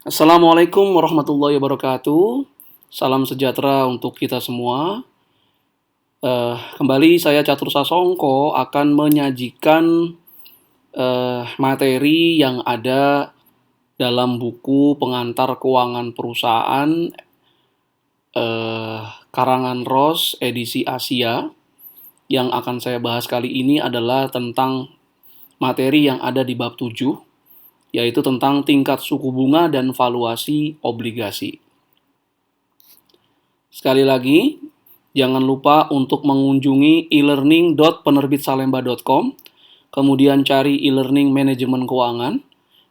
Assalamualaikum warahmatullahi wabarakatuh. Salam sejahtera untuk kita semua. Kembali saya Catur Sasongko akan menyajikan materi yang ada dalam buku Pengantar Keuangan Perusahaan karangan Ross edisi Asia. Yang akan saya bahas kali ini adalah tentang materi yang ada di bab 7, yaitu tentang tingkat suku bunga dan valuasi obligasi. Sekali lagi, jangan lupa untuk mengunjungi e-learning.penerbitsalemba.com, kemudian cari e-learning manajemen keuangan,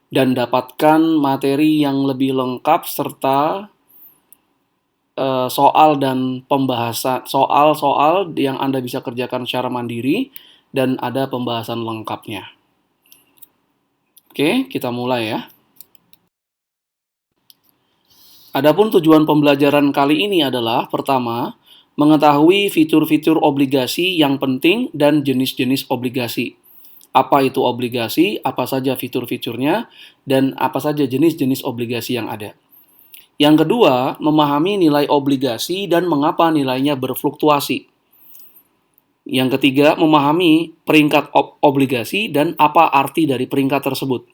dan dapatkan materi yang lebih lengkap serta soal dan pembahasan soal-soal yang Anda bisa kerjakan secara mandiri dan ada pembahasan lengkapnya. Oke, kita mulai ya. Adapun tujuan pembelajaran kali ini adalah pertama, mengetahui fitur-fitur obligasi yang penting dan jenis-jenis obligasi. Apa itu obligasi, apa saja fitur-fiturnya, dan apa saja jenis-jenis obligasi yang ada. Yang kedua, memahami nilai obligasi dan mengapa nilainya berfluktuasi. Yang ketiga, memahami peringkat obligasi dan apa arti dari peringkat tersebut.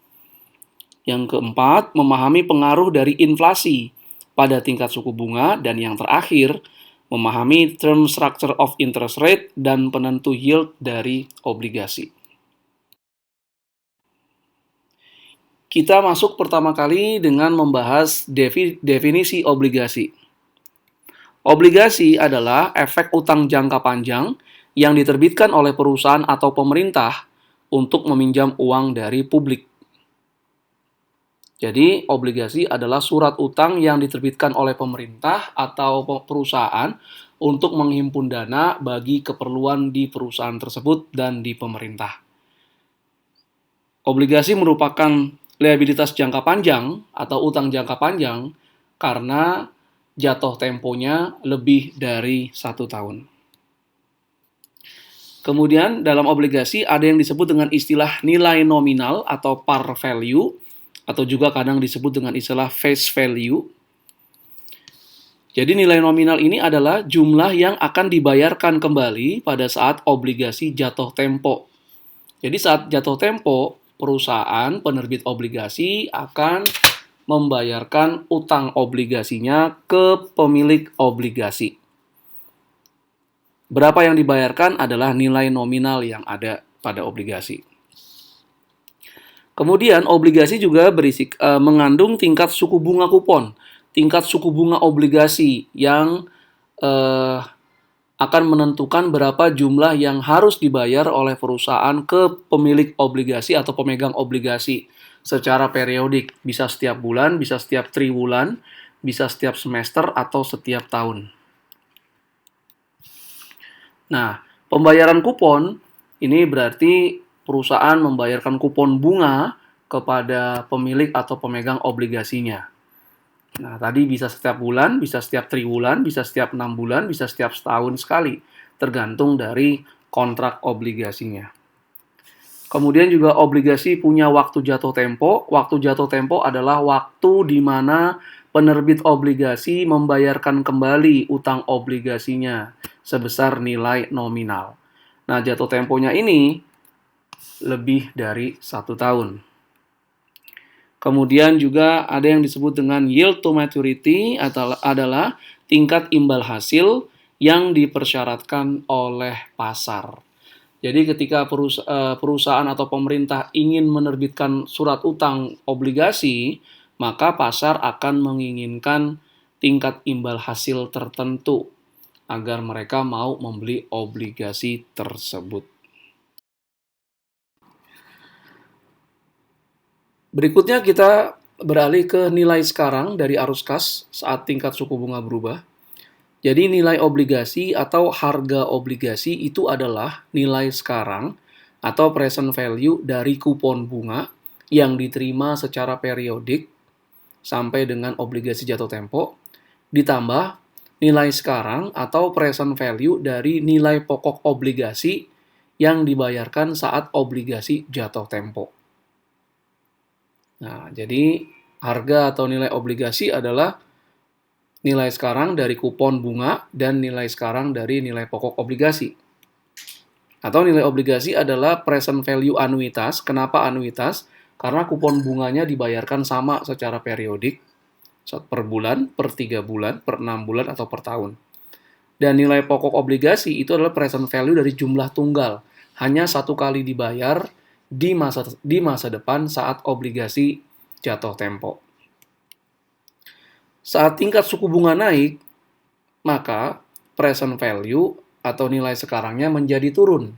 Yang keempat, memahami pengaruh dari inflasi pada tingkat suku bunga. Dan yang terakhir, memahami term structure of interest rate dan penentu yield dari obligasi. Kita masuk pertama kali dengan membahas definisi obligasi. Obligasi adalah efek utang jangka panjang yang diterbitkan oleh perusahaan atau pemerintah untuk meminjam uang dari publik. Jadi, obligasi adalah surat utang yang diterbitkan oleh pemerintah atau perusahaan untuk menghimpun dana bagi keperluan di perusahaan tersebut dan di pemerintah. Obligasi merupakan liabilitas jangka panjang atau utang jangka panjang karena jatuh temponya lebih dari 1 tahun. Kemudian dalam obligasi ada yang disebut dengan istilah nilai nominal atau par value, atau juga kadang disebut dengan istilah face value. Jadi nilai nominal ini adalah jumlah yang akan dibayarkan kembali pada saat obligasi jatuh tempo. Jadi saat jatuh tempo, perusahaan penerbit obligasi akan membayarkan utang obligasinya ke pemilik obligasi. Berapa yang dibayarkan adalah nilai nominal yang ada pada obligasi. Kemudian obligasi juga mengandung tingkat suku bunga kupon, tingkat suku bunga obligasi yang akan menentukan berapa jumlah yang harus dibayar oleh perusahaan ke pemilik obligasi atau pemegang obligasi secara periodik. Bisa setiap bulan, bisa setiap triwulan, bisa setiap semester, atau setiap tahun. Nah, pembayaran kupon ini berarti perusahaan membayarkan kupon bunga kepada pemilik atau pemegang obligasinya. Nah, tadi bisa setiap bulan, bisa setiap triwulan, bisa setiap 6 bulan, bisa setiap setahun sekali, tergantung dari kontrak obligasinya. Kemudian juga obligasi punya waktu jatuh tempo. Waktu jatuh tempo adalah waktu di mana penerbit obligasi membayarkan kembali utang obligasinya sebesar nilai nominal. Nah, jatuh temponya ini lebih dari 1 tahun. Kemudian juga ada yang disebut dengan yield to maturity adalah tingkat imbal hasil yang dipersyaratkan oleh pasar. Jadi ketika perusahaan atau pemerintah ingin menerbitkan surat utang obligasi, maka pasar akan menginginkan tingkat imbal hasil tertentu agar mereka mau membeli obligasi tersebut. Berikutnya kita beralih ke nilai sekarang dari arus kas saat tingkat suku bunga berubah. Jadi nilai obligasi atau harga obligasi itu adalah nilai sekarang atau present value dari kupon bunga yang diterima secara periodik sampai dengan obligasi jatuh tempo, ditambah nilai sekarang atau present value dari nilai pokok obligasi yang dibayarkan saat obligasi jatuh tempo. Nah, jadi Harga atau nilai obligasi adalah nilai sekarang dari kupon bunga dan nilai sekarang dari nilai pokok obligasi. Atau nilai obligasi adalah present value anuitas. Kenapa anuitas? Karena kupon bunganya dibayarkan sama secara periodik, per bulan, per 3 bulan, per 6 bulan, atau per tahun. Dan nilai pokok obligasi itu adalah present value dari jumlah tunggal. Hanya satu kali dibayar di masa depan saat obligasi jatuh tempo. Saat tingkat suku bunga naik, maka present value atau nilai sekarangnya menjadi turun.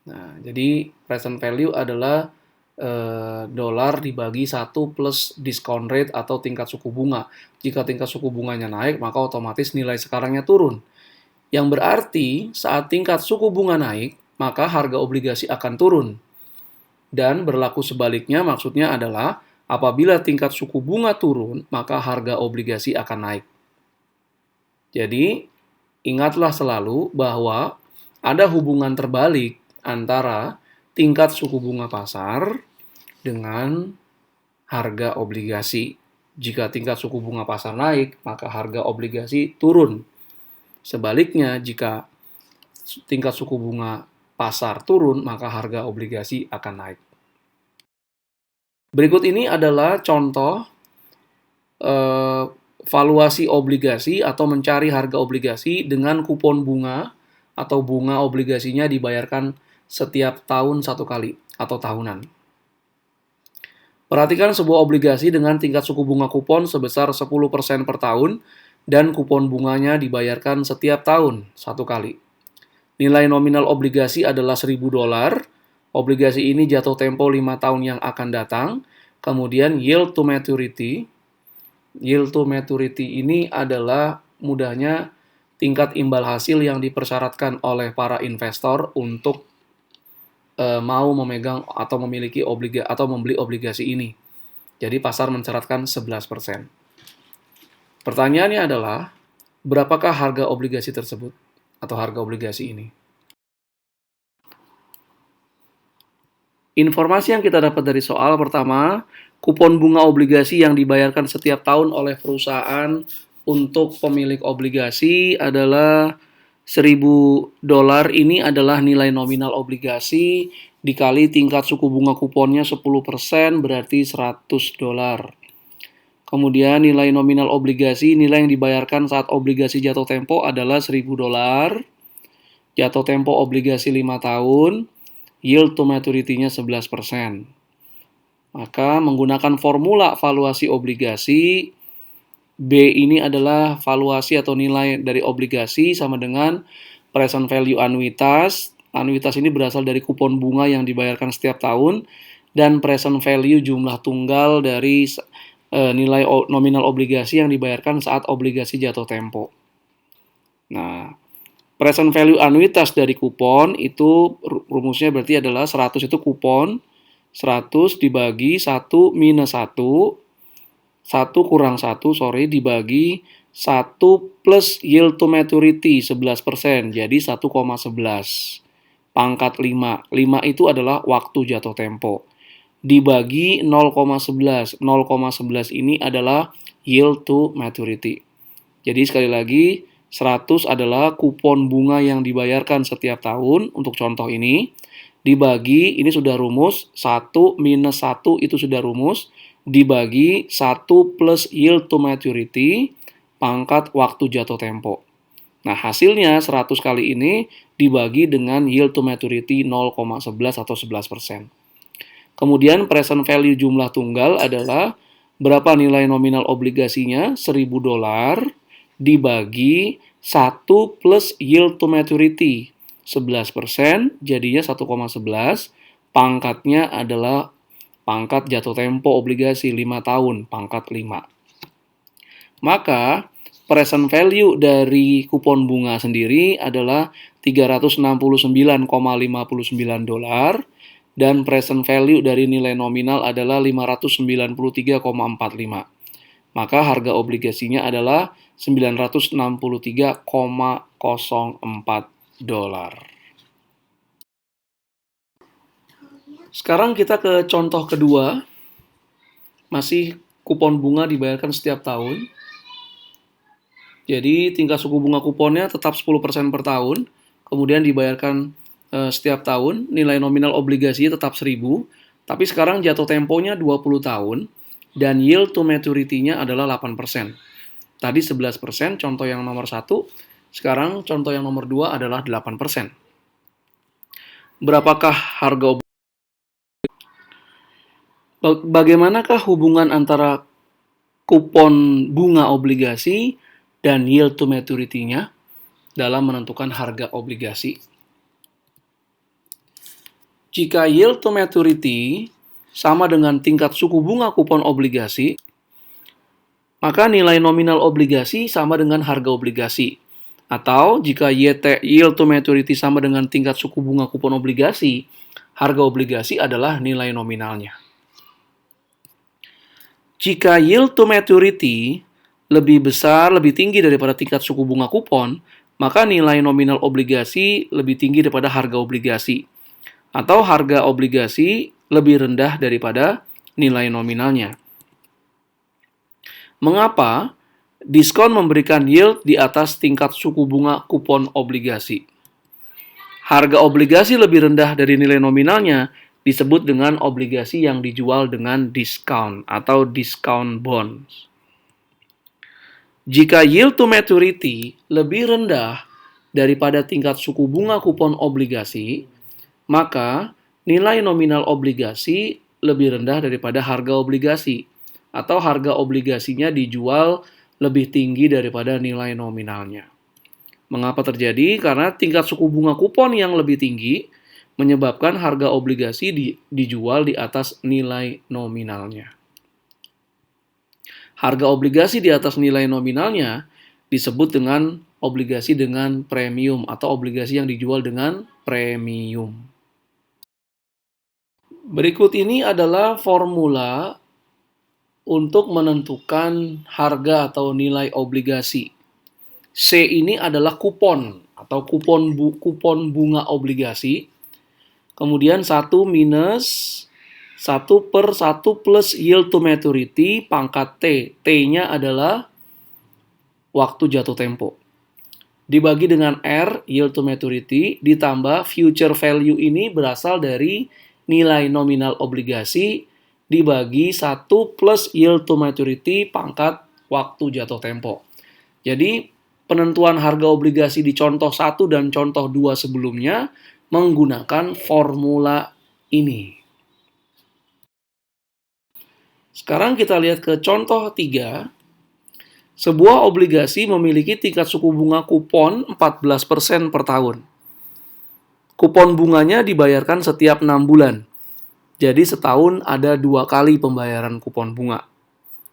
Nah, jadi present value adalah dolar dibagi 1 plus discount rate atau tingkat suku bunga. Jika tingkat suku bunganya naik, maka otomatis nilai sekarangnya turun. Yang berarti saat tingkat suku bunga naik, maka harga obligasi akan turun. Dan berlaku sebaliknya maksudnya adalah apabila tingkat suku bunga turun, maka harga obligasi akan naik. Jadi, ingatlah selalu bahwa ada hubungan terbalik antara tingkat suku bunga pasar dengan harga obligasi. Jika tingkat suku bunga pasar naik, maka harga obligasi turun. Sebaliknya, jika tingkat suku bunga pasar turun, maka harga obligasi akan naik. Berikut ini adalah contoh valuasi obligasi atau mencari harga obligasi dengan kupon bunga atau bunga obligasinya dibayarkan setiap tahun satu kali atau tahunan. Perhatikan sebuah obligasi dengan tingkat suku bunga kupon sebesar 10% per tahun dan kupon bunganya dibayarkan setiap tahun satu kali. Nilai nominal obligasi adalah $1.000. Obligasi ini jatuh tempo 5 tahun yang akan datang. Kemudian yield to maturity. Yield to maturity ini adalah mudahnya tingkat imbal hasil yang dipersyaratkan oleh para investor untuk mau memegang atau memiliki atau membeli obligasi ini. Jadi pasar mensyaratkan 11%. Pertanyaannya adalah, berapakah harga obligasi tersebut atau harga obligasi ini? Informasi yang kita dapat dari soal pertama, kupon bunga obligasi yang dibayarkan setiap tahun oleh perusahaan untuk pemilik obligasi adalah $1.000. Ini adalah nilai nominal obligasi dikali tingkat suku bunga kuponnya 10% berarti $100. Kemudian nilai nominal obligasi, nilai yang dibayarkan saat obligasi jatuh tempo adalah $1.000. Jatuh tempo obligasi 5 tahun, yield to maturity-nya 11%. Maka menggunakan formula valuasi obligasi, B ini adalah valuasi atau nilai dari obligasi sama dengan present value anuitas. Anuitas ini berasal dari kupon bunga yang dibayarkan setiap tahun dan present value jumlah tunggal dari nilai nominal obligasi yang dibayarkan saat obligasi jatuh tempo. Nah, present value anuitas dari kupon itu rumusnya berarti adalah 100 itu kupon, 100 dibagi 1 minus 1, 1 kurang 1, dibagi 1 plus yield to maturity 11%, jadi 1,11. Pangkat 5. 5 itu adalah waktu jatuh tempo. Dibagi 0,11. 0,11 ini adalah yield to maturity. Jadi sekali lagi, 100 adalah kupon bunga yang dibayarkan setiap tahun untuk contoh ini. Dibagi, ini sudah rumus, 1 minus 1 itu sudah rumus, dibagi 1 plus yield to maturity, pangkat waktu jatuh tempo. Nah, hasilnya 100 kali ini dibagi dengan yield to maturity 0,11 atau 11%. Kemudian present value jumlah tunggal adalah berapa nilai nominal obligasinya, $1.000 dibagi 1 plus yield to maturity 11%, jadinya 1,11. Pangkatnya adalah pangkat jatuh tempo obligasi 5 tahun, pangkat 5. Maka present value dari kupon bunga sendiri adalah $369,59 dan present value dari nilai nominal adalah 593,45. Maka harga obligasinya adalah $963,04. Sekarang kita ke contoh kedua. masih kupon bunga dibayarkan setiap tahun. Jadi tingkat suku bunga kuponnya tetap 10% per tahun, kemudian dibayarkan setiap tahun, nilai nominal obligasinya tetap 1.000, tapi sekarang jatuh temponya 20 tahun, dan yield to maturity-nya adalah 8%. Tadi 11%, contoh yang nomor 1, sekarang contoh yang nomor 2 adalah 8%. Berapakah harga obligasi? Bagaimanakah hubungan antara kupon bunga obligasi dan yield to maturity-nya dalam menentukan harga obligasi? Jika yield to maturity sama dengan tingkat suku bunga kupon obligasi, maka nilai nominal obligasi sama dengan harga obligasi. Atau jika yield to maturity sama dengan tingkat suku bunga kupon obligasi, harga obligasi adalah nilai nominalnya. Jika yield to maturity lebih besar, lebih tinggi daripada tingkat suku bunga kupon, maka nilai nominal obligasi lebih tinggi daripada harga obligasi. Atau harga obligasi lebih rendah daripada nilai nominalnya. Mengapa diskon memberikan yield di atas tingkat suku bunga kupon obligasi? Harga obligasi lebih rendah dari nilai nominalnya disebut dengan obligasi yang dijual dengan diskon atau discount bonds. Jika yield to maturity lebih rendah daripada tingkat suku bunga kupon obligasi, maka nilai nominal obligasi lebih rendah daripada harga obligasi, atau harga obligasinya dijual lebih tinggi daripada nilai nominalnya. Mengapa terjadi? Karena tingkat suku bunga kupon yang lebih tinggi menyebabkan harga obligasi dijual di atas nilai nominalnya. Harga obligasi di atas nilai nominalnya disebut dengan obligasi dengan premium atau obligasi yang dijual dengan premium. Berikut ini adalah formula untuk menentukan harga atau nilai obligasi. C ini adalah kupon atau kupon bunga obligasi. Kemudian 1 minus 1 per 1 plus yield to maturity pangkat T. T-nya adalah waktu jatuh tempo. Dibagi dengan R, yield to maturity, ditambah future value ini berasal dari nilai nominal obligasi dibagi 1 plus yield to maturity pangkat waktu jatuh tempo. Jadi penentuan harga obligasi di contoh 1 dan contoh 2 sebelumnya menggunakan formula ini. Sekarang kita lihat ke contoh 3. Sebuah obligasi memiliki tingkat suku bunga kupon 14% per tahun. Kupon bunganya dibayarkan setiap 6 bulan. Jadi setahun ada 2 kali pembayaran kupon bunga.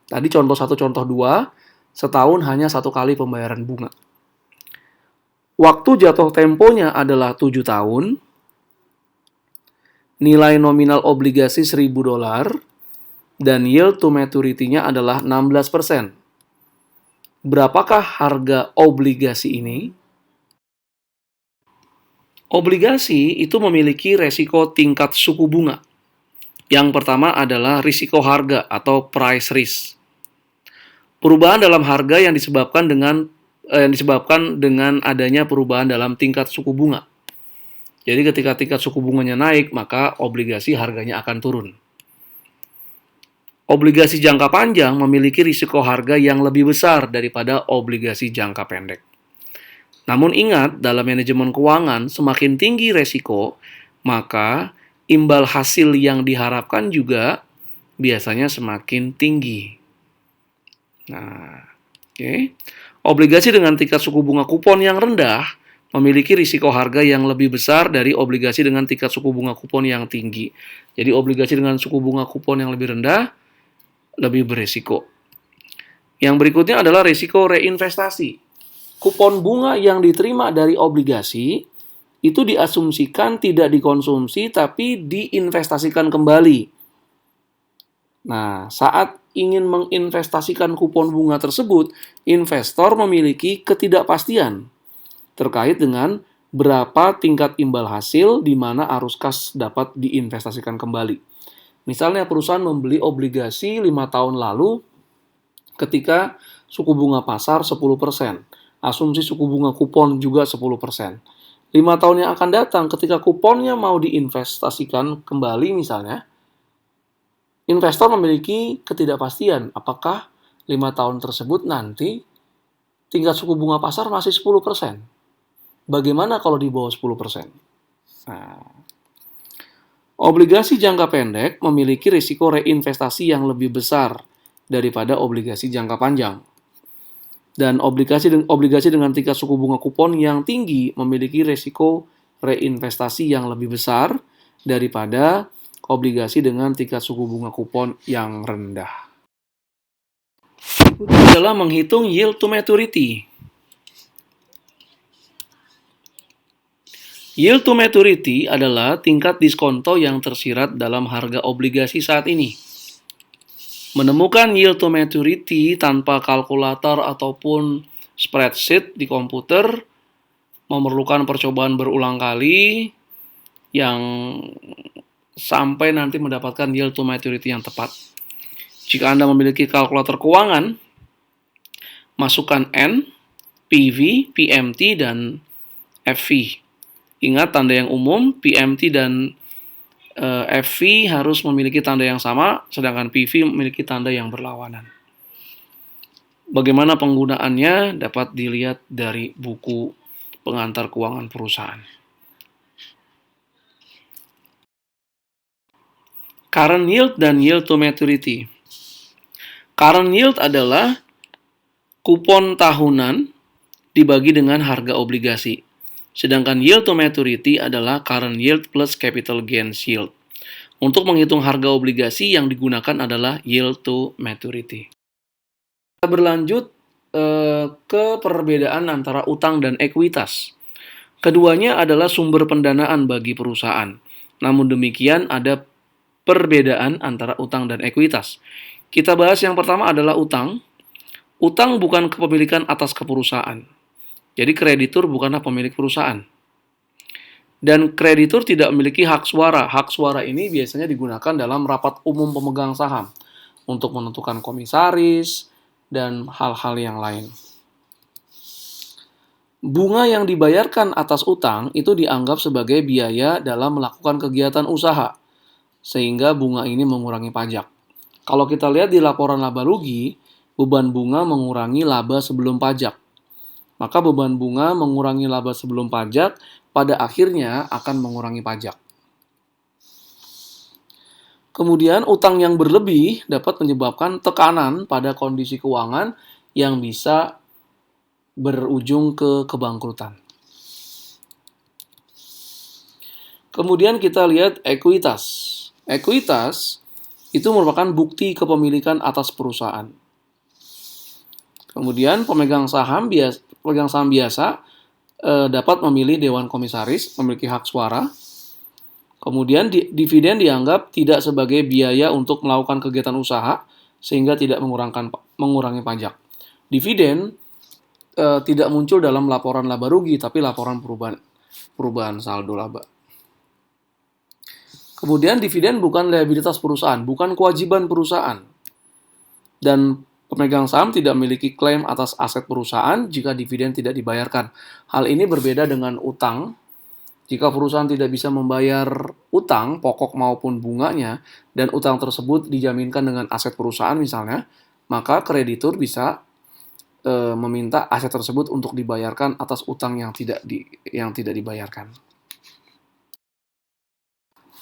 Tadi contoh 1, contoh 2, setahun hanya 1 kali pembayaran bunga. Waktu jatuh temponya adalah 7 tahun. Nilai nominal obligasi $1.000 dan yield to maturity-nya adalah 16%. Berapakah harga obligasi ini? Obligasi itu memiliki resiko tingkat suku bunga. Yang pertama adalah risiko harga atau price risk. Perubahan dalam harga yang disebabkan dengan adanya perubahan dalam tingkat suku bunga. Jadi ketika tingkat suku bunganya naik, maka obligasi harganya akan turun. Obligasi jangka panjang memiliki risiko harga yang lebih besar daripada obligasi jangka pendek. Namun ingat, dalam manajemen keuangan, semakin tinggi resiko, maka imbal hasil yang diharapkan juga biasanya semakin tinggi. Nah, oke. Obligasi dengan tingkat suku bunga kupon yang rendah memiliki risiko harga yang lebih besar dari obligasi dengan tingkat suku bunga kupon yang tinggi. Jadi obligasi dengan suku bunga kupon yang lebih rendah lebih berisiko. Yang berikutnya adalah risiko reinvestasi. Kupon bunga yang diterima dari obligasi itu diasumsikan tidak dikonsumsi tapi diinvestasikan kembali. Nah, saat ingin menginvestasikan kupon bunga tersebut, investor memiliki ketidakpastian terkait dengan berapa tingkat imbal hasil di mana arus kas dapat diinvestasikan kembali. Misalnya perusahaan membeli obligasi 5 tahun lalu ketika suku bunga pasar 10%. Asumsi suku bunga kupon juga 10%. 5 tahun yang akan datang ketika kuponnya mau diinvestasikan kembali misalnya, investor memiliki ketidakpastian apakah 5 tahun tersebut nanti tingkat suku bunga pasar masih 10%. Bagaimana kalau di bawah 10%? Nah, obligasi jangka pendek memiliki risiko reinvestasi yang lebih besar daripada obligasi jangka panjang. Dan obligasi dengan tingkat suku bunga kupon yang tinggi memiliki risiko reinvestasi yang lebih besar daripada obligasi dengan tingkat suku bunga kupon yang rendah. Berikutnya adalah menghitung yield to maturity. Yield to maturity adalah tingkat diskonto yang tersirat dalam harga obligasi saat ini. Menemukan yield to maturity tanpa kalkulator ataupun spreadsheet di komputer memerlukan percobaan berulang kali yang sampai nanti mendapatkan yield to maturity yang tepat. Jika Anda memiliki kalkulator keuangan, masukkan N, PV, PMT, dan FV. Ingat tanda yang umum, PMT dan FV harus memiliki tanda yang sama, sedangkan PV memiliki tanda yang berlawanan. Bagaimana penggunaannya dapat dilihat dari buku pengantar keuangan perusahaan. Current yield dan yield to maturity. Current yield adalah kupon tahunan dibagi dengan harga obligasi. Sedangkan yield to maturity adalah current yield plus capital gains yield. Untuk menghitung harga obligasi yang digunakan adalah yield to maturity. Kita berlanjut ke perbedaan antara utang dan ekuitas. Keduanya adalah sumber pendanaan bagi perusahaan. Namun demikian ada perbedaan antara utang dan ekuitas. Kita bahas yang pertama adalah utang. Utang bukan kepemilikan atas perusahaan. Jadi kreditur bukanlah pemilik perusahaan. Dan kreditur tidak memiliki hak suara. Hak suara ini biasanya digunakan dalam rapat umum pemegang saham untuk menentukan komisaris dan hal-hal yang lain. Bunga yang dibayarkan atas utang itu dianggap sebagai biaya dalam melakukan kegiatan usaha, sehingga bunga ini mengurangi pajak. Kalau kita lihat di laporan laba rugi, beban bunga mengurangi laba sebelum pajak. Maka beban bunga mengurangi laba sebelum pajak, pada akhirnya akan mengurangi pajak. Kemudian, utang yang berlebih dapat menyebabkan tekanan pada kondisi keuangan yang bisa berujung ke kebangkrutan. Kemudian kita lihat ekuitas. Ekuitas itu merupakan bukti kepemilikan atas perusahaan. Kemudian pemegang saham biasa dapat memilih dewan komisaris, memiliki hak suara. Kemudian dividen dianggap tidak sebagai biaya untuk melakukan kegiatan usaha, sehingga tidak mengurangi pajak. Dividen tidak muncul dalam laporan laba rugi, tapi laporan perubahan saldo laba. Kemudian dividen bukan liabilitas perusahaan, bukan kewajiban perusahaan. Dan pemegang saham tidak memiliki klaim atas aset perusahaan jika dividen tidak dibayarkan. Hal ini berbeda dengan utang. Jika perusahaan tidak bisa membayar utang, pokok maupun bunganya, dan utang tersebut dijaminkan dengan aset perusahaan misalnya, maka kreditur bisa meminta aset tersebut untuk dibayarkan atas utang yang tidak dibayarkan.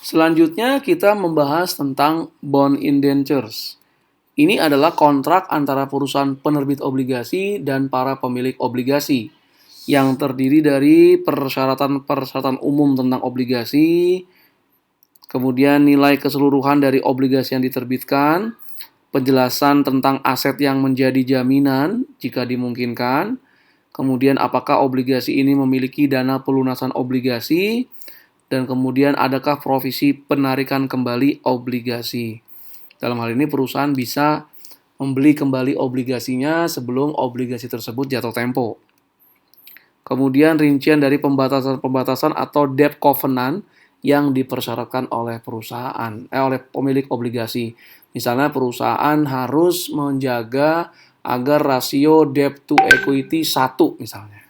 Selanjutnya kita membahas tentang bond indentures. Ini adalah kontrak antara perusahaan penerbit obligasi dan para pemilik obligasi yang terdiri dari persyaratan umum tentang obligasi, kemudian nilai keseluruhan dari obligasi yang diterbitkan, penjelasan tentang aset yang menjadi jaminan jika dimungkinkan, kemudian apakah obligasi ini memiliki dana pelunasan obligasi, dan kemudian adakah provisi penarikan kembali obligasi. Dalam hal ini perusahaan bisa membeli kembali obligasinya sebelum obligasi tersebut jatuh tempo. Kemudian rincian dari pembatasan-pembatasan atau debt covenant yang dipersyaratkan oleh oleh pemilik obligasi. Misalnya perusahaan harus menjaga agar rasio debt to equity 1 misalnya.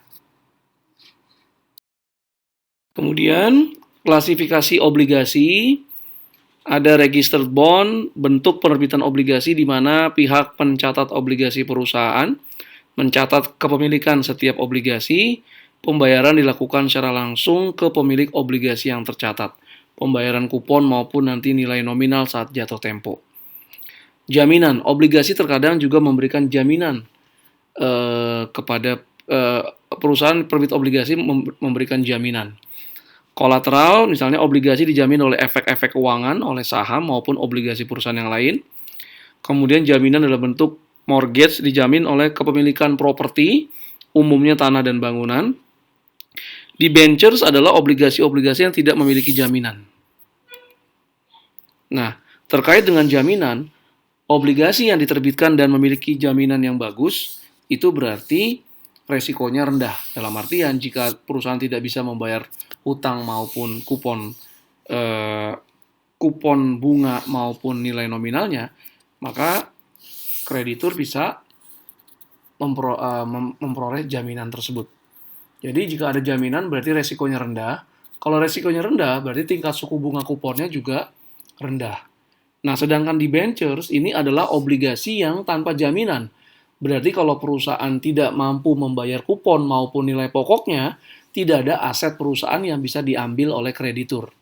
Kemudian klasifikasi obligasi, ada registered bond, bentuk penerbitan obligasi di mana pihak pencatat obligasi perusahaan mencatat kepemilikan setiap obligasi. Pembayaran dilakukan secara langsung ke pemilik obligasi yang tercatat. Pembayaran kupon maupun nanti nilai nominal saat jatuh tempo. Jaminan, obligasi terkadang juga memberikan jaminan kepada perusahaan penerbit obligasi memberikan jaminan. Kolateral, misalnya obligasi dijamin oleh efek-efek keuangan, oleh saham maupun obligasi perusahaan yang lain. Kemudian jaminan dalam bentuk mortgage dijamin oleh kepemilikan properti, umumnya tanah dan bangunan. Debentures adalah obligasi-obligasi yang tidak memiliki jaminan. Nah, terkait dengan jaminan, obligasi yang diterbitkan dan memiliki jaminan yang bagus, itu berarti resikonya rendah. Dalam artian, jika perusahaan tidak bisa membayar hutang maupun kupon bunga maupun nilai nominalnya, maka kreditur bisa memperoleh jaminan tersebut. Jadi jika ada jaminan berarti resikonya rendah. Kalau resikonya rendah berarti tingkat suku bunga kuponnya juga rendah. Nah, sedangkan debentures ini adalah obligasi yang tanpa jaminan. Berarti kalau perusahaan tidak mampu membayar kupon maupun nilai pokoknya, tidak ada aset perusahaan yang bisa diambil oleh kreditur.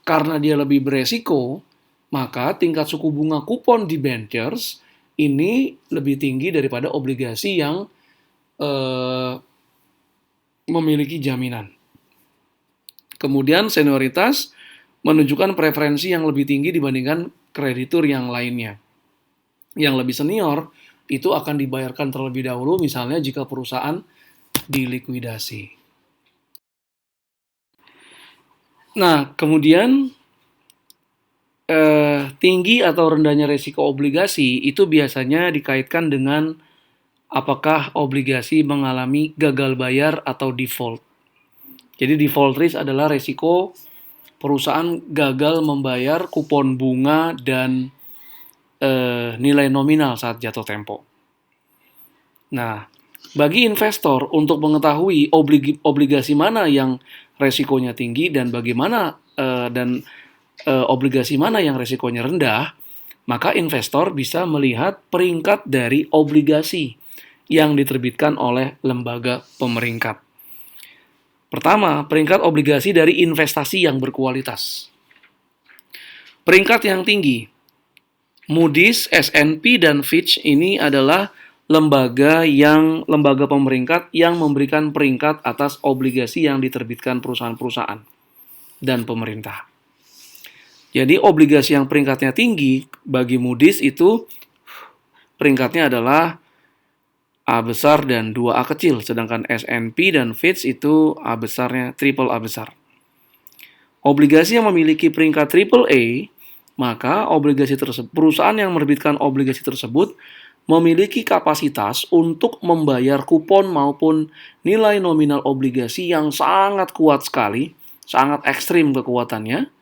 Karena dia lebih beresiko, maka tingkat suku bunga kupon debentures ini lebih tinggi daripada obligasi yang memiliki jaminan. Kemudian senioritas menunjukkan preferensi yang lebih tinggi dibandingkan kreditur yang lainnya. Yang lebih senior itu akan dibayarkan terlebih dahulu misalnya jika perusahaan dilikuidasi. Nah, kemudian tinggi atau rendahnya risiko obligasi itu biasanya dikaitkan dengan apakah obligasi mengalami gagal bayar atau default. Jadi default risk adalah risiko perusahaan gagal membayar kupon bunga dan nilai nominal saat jatuh tempo. Nah, bagi investor untuk mengetahui obligasi mana yang resikonya tinggi dan bagaimana obligasi mana yang resikonya rendah, maka investor bisa melihat peringkat dari obligasi yang diterbitkan oleh lembaga pemeringkat. Pertama, peringkat obligasi dari investasi yang berkualitas. Peringkat yang tinggi, Moody's, S&P, dan Fitch ini adalah lembaga pemeringkat yang memberikan peringkat atas obligasi yang diterbitkan perusahaan-perusahaan dan pemerintah. Jadi obligasi yang peringkatnya tinggi bagi Moody's itu peringkatnya adalah A besar dan 2A kecil, sedangkan S&P dan Fitch itu A besarnya triple A besar. Obligasi yang memiliki peringkat triple A, maka perusahaan yang menerbitkan obligasi tersebut memiliki kapasitas untuk membayar kupon maupun nilai nominal obligasi yang sangat kuat sekali, sangat ekstrim kekuatannya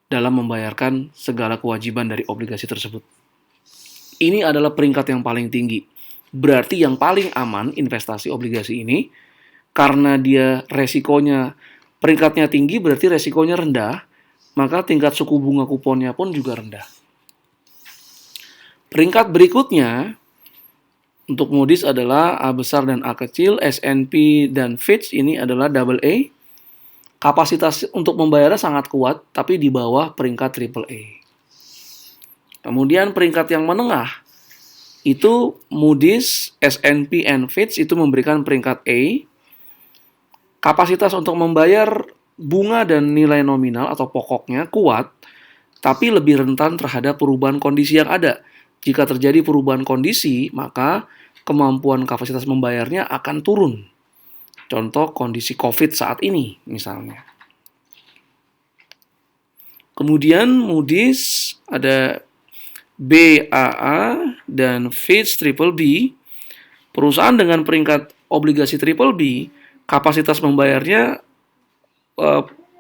dalam membayarkan segala kewajiban dari obligasi tersebut. Ini adalah peringkat yang paling tinggi. Berarti yang paling aman investasi obligasi ini, karena dia peringkatnya tinggi berarti resikonya rendah, maka tingkat suku bunga kuponnya pun juga rendah. Peringkat berikutnya untuk Moody's adalah A besar dan A kecil, S&P dan Fitch ini adalah double A. Kapasitas untuk membayarnya sangat kuat, tapi di bawah peringkat triple A. Kemudian peringkat yang menengah, itu Moody's, S&P, and Fitch itu memberikan peringkat A. Kapasitas untuk membayar bunga dan nilai nominal atau pokoknya kuat, tapi lebih rentan terhadap perubahan kondisi yang ada. Jika terjadi perubahan kondisi, maka kemampuan kapasitas membayarnya akan turun. Contoh kondisi COVID saat ini misalnya. Kemudian Moody's ada BAA dan Fitch triple B. Perusahaan dengan peringkat obligasi triple B, kapasitas membayarnya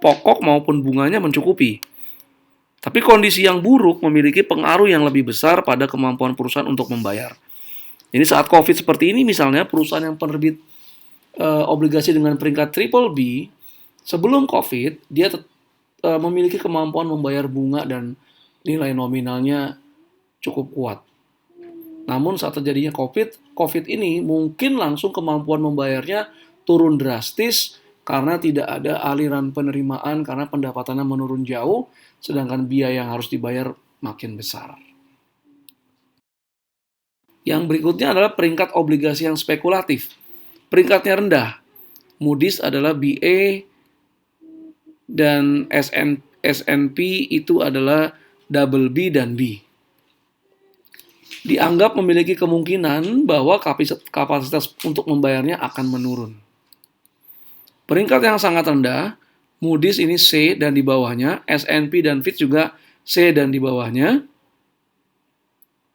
pokok maupun bunganya mencukupi. Tapi kondisi yang buruk memiliki pengaruh yang lebih besar pada kemampuan perusahaan untuk membayar. Jadi saat COVID seperti ini misalnya, perusahaan yang penerbit obligasi dengan peringkat triple B, sebelum COVID, dia memiliki kemampuan membayar bunga dan nilai nominalnya cukup kuat. Namun saat terjadinya COVID ini mungkin langsung kemampuan membayarnya turun drastis karena tidak ada aliran penerimaan karena pendapatannya menurun jauh, sedangkan biaya yang harus dibayar makin besar. Yang berikutnya adalah peringkat obligasi yang spekulatif. Peringkatnya rendah. Moody's adalah BA dan S&P itu adalah double B dan B. Dianggap memiliki kemungkinan bahwa kapasitas untuk membayarnya akan menurun. Peringkat yang sangat rendah, Moody's ini C dan di bawahnya, S&P dan Fitch juga C dan di bawahnya.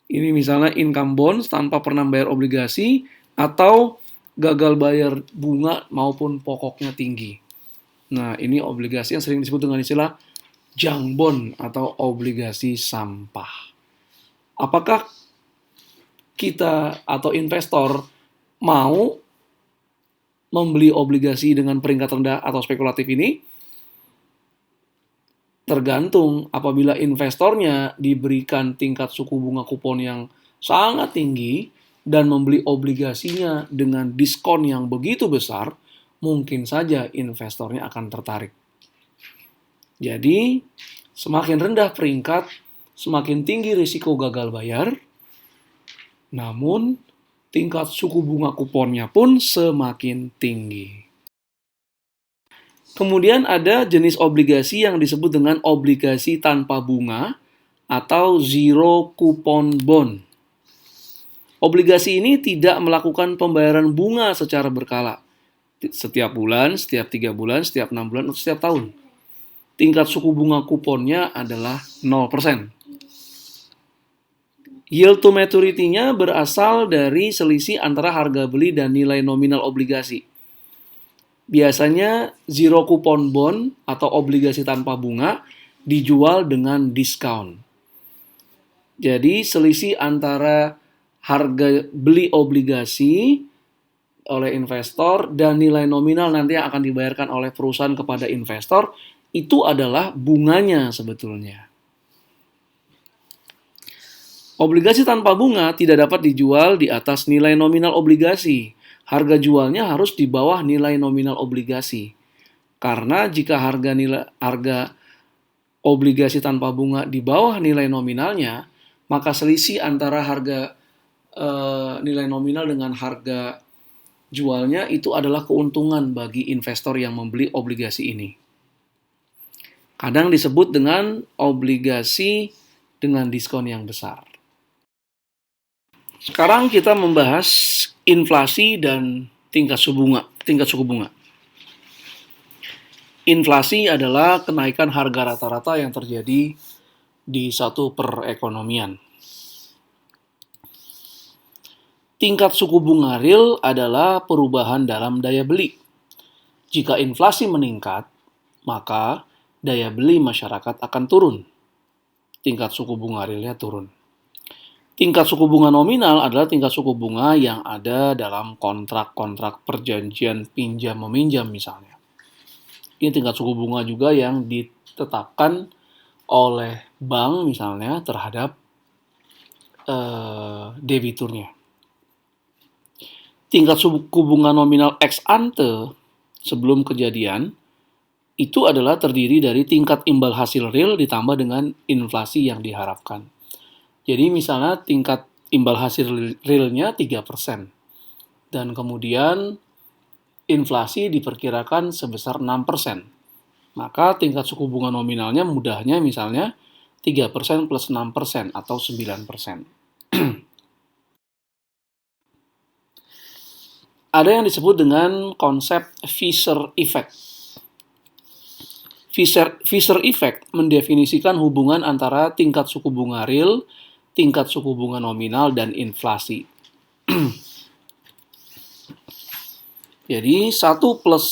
Ini misalnya income bonds tanpa pernah bayar obligasi atau gagal bayar bunga maupun pokoknya tinggi. Nah, ini obligasi yang sering disebut dengan istilah junk bond atau obligasi sampah. Apakah kita atau investor mau membeli obligasi dengan peringkat rendah atau spekulatif ini? Tergantung. Apabila investornya diberikan tingkat suku bunga kupon yang sangat tinggi dan membeli obligasinya dengan diskon yang begitu besar, mungkin saja investornya akan tertarik. Jadi, semakin rendah peringkat, semakin tinggi risiko gagal bayar, namun tingkat suku bunga kuponnya pun semakin tinggi. Kemudian ada jenis obligasi yang disebut dengan obligasi tanpa bunga atau zero coupon bond. Obligasi ini tidak melakukan pembayaran bunga secara berkala. Setiap bulan, setiap 3 bulan, setiap 6 bulan, atau setiap tahun. Tingkat suku bunga kuponnya adalah 0%. Yield to maturity-nya berasal dari selisih antara harga beli dan nilai nominal obligasi. Biasanya zero coupon bond atau obligasi tanpa bunga dijual dengan diskon. Jadi selisih antara harga beli obligasi oleh investor dan nilai nominal nanti yang akan dibayarkan oleh perusahaan kepada investor itu adalah bunganya sebetulnya. Obligasi tanpa bunga tidak dapat dijual di atas nilai nominal obligasi. Harga jualnya harus di bawah nilai nominal obligasi. Karena jika harga obligasi tanpa bunga di bawah nilai nominalnya, maka selisih antara harga nilai nominal dengan harga jualnya itu adalah keuntungan bagi investor yang membeli obligasi ini. Kadang disebut dengan obligasi dengan diskon yang besar. Sekarang kita membahas inflasi dan tingkat suku bunga. Inflasi adalah kenaikan harga rata-rata yang terjadi di satu perekonomian. Tingkat suku bunga real adalah perubahan dalam daya beli. Jika inflasi meningkat, maka daya beli masyarakat akan turun. Tingkat suku bunga realnya turun. Tingkat suku bunga nominal adalah tingkat suku bunga yang ada dalam kontrak-kontrak perjanjian pinjam-meminjam misalnya. Ini tingkat suku bunga juga yang ditetapkan oleh bank misalnya terhadap debiturnya. Tingkat suku bunga nominal ex ante sebelum kejadian itu adalah terdiri dari tingkat imbal hasil real ditambah dengan inflasi yang diharapkan. Jadi misalnya tingkat imbal hasil realnya 3%. Dan kemudian inflasi diperkirakan sebesar 6%. Maka tingkat suku bunga nominalnya mudahnya misalnya 3% plus 6% atau 9%. Ada yang disebut dengan konsep Fisher Effect. Fisher Effect mendefinisikan hubungan antara tingkat suku bunga real, tingkat suku bunga nominal, dan inflasi. Jadi 1 plus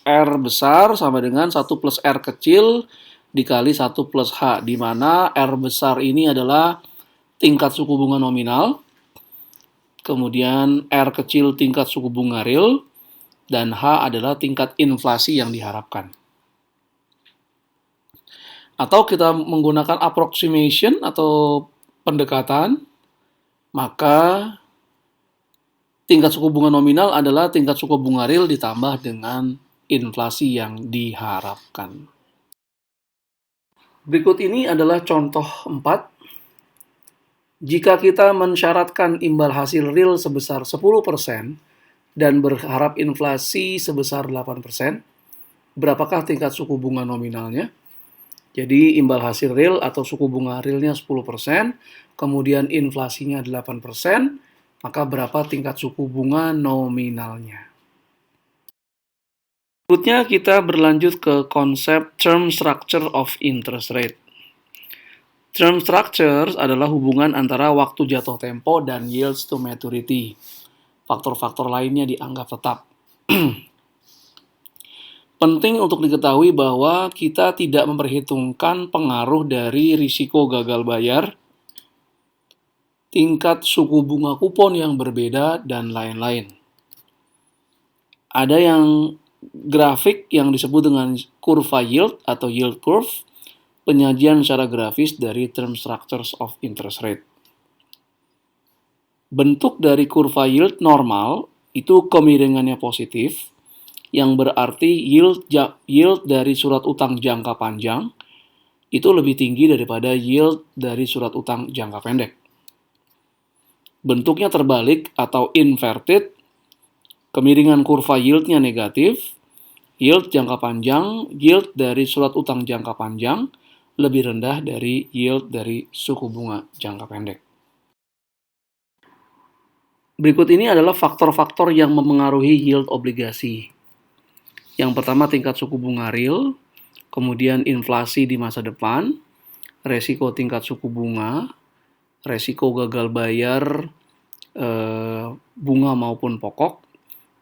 R besar sama dengan 1 plus R kecil dikali 1 plus H, di mana R besar ini adalah tingkat suku bunga nominal, kemudian R kecil tingkat suku bunga real, dan H adalah tingkat inflasi yang diharapkan. Atau kita menggunakan approximation atau pendekatan, maka tingkat suku bunga nominal adalah tingkat suku bunga real ditambah dengan inflasi yang diharapkan. Berikut ini adalah contoh 4. Jika kita mensyaratkan imbal hasil real sebesar 10% dan berharap inflasi sebesar 8%, berapakah tingkat suku bunga nominalnya? Jadi imbal hasil real atau suku bunga realnya 10%, kemudian inflasinya 8%, maka berapa tingkat suku bunga nominalnya? Berikutnya kita berlanjut ke konsep term structure of interest rate. Term structures adalah hubungan antara waktu jatuh tempo dan yields to maturity. Faktor-faktor lainnya dianggap tetap. Penting untuk diketahui bahwa kita tidak memperhitungkan pengaruh dari risiko gagal bayar, tingkat suku bunga kupon yang berbeda, dan lain-lain. Ada yang grafik yang disebut dengan kurva yield atau yield curve, penyajian secara grafis dari term structures of interest rate. Bentuk dari kurva yield normal itu kemiringannya positif, yang berarti yield dari surat utang jangka panjang itu lebih tinggi daripada yield dari surat utang jangka pendek. Bentuknya terbalik atau inverted, kemiringan kurva yieldnya negatif, yield jangka panjang, yield dari surat utang jangka panjang lebih rendah dari yield dari suku bunga jangka pendek. Berikut ini adalah faktor-faktor yang memengaruhi yield obligasi. Yang pertama tingkat suku bunga real, kemudian inflasi di masa depan, resiko tingkat suku bunga, resiko gagal bayar bunga maupun pokok.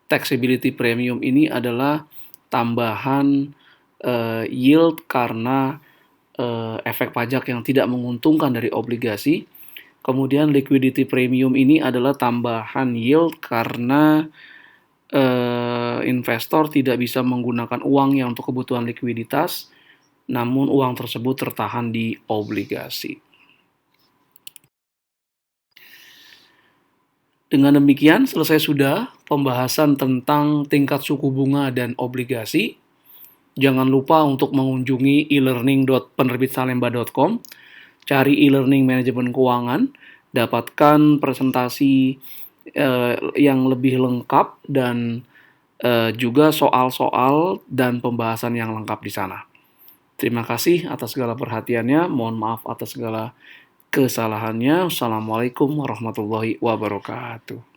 Taxability premium ini adalah tambahan yield karena efek pajak yang tidak menguntungkan dari obligasi. Kemudian liquidity premium ini adalah tambahan yield karena investor tidak bisa menggunakan uangnya untuk kebutuhan likuiditas, namun uang tersebut tertahan di obligasi. Dengan demikian, selesai sudah pembahasan tentang tingkat suku bunga dan obligasi. Jangan lupa untuk mengunjungi e-learning.penerbitsalemba.com, cari e-learning manajemen keuangan, dapatkan presentasi yang lebih lengkap dan juga soal-soal dan pembahasan yang lengkap di sana. Terima kasih atas segala perhatiannya. Mohon maaf atas segala kesalahannya. Assalamualaikum warahmatullahi wabarakatuh.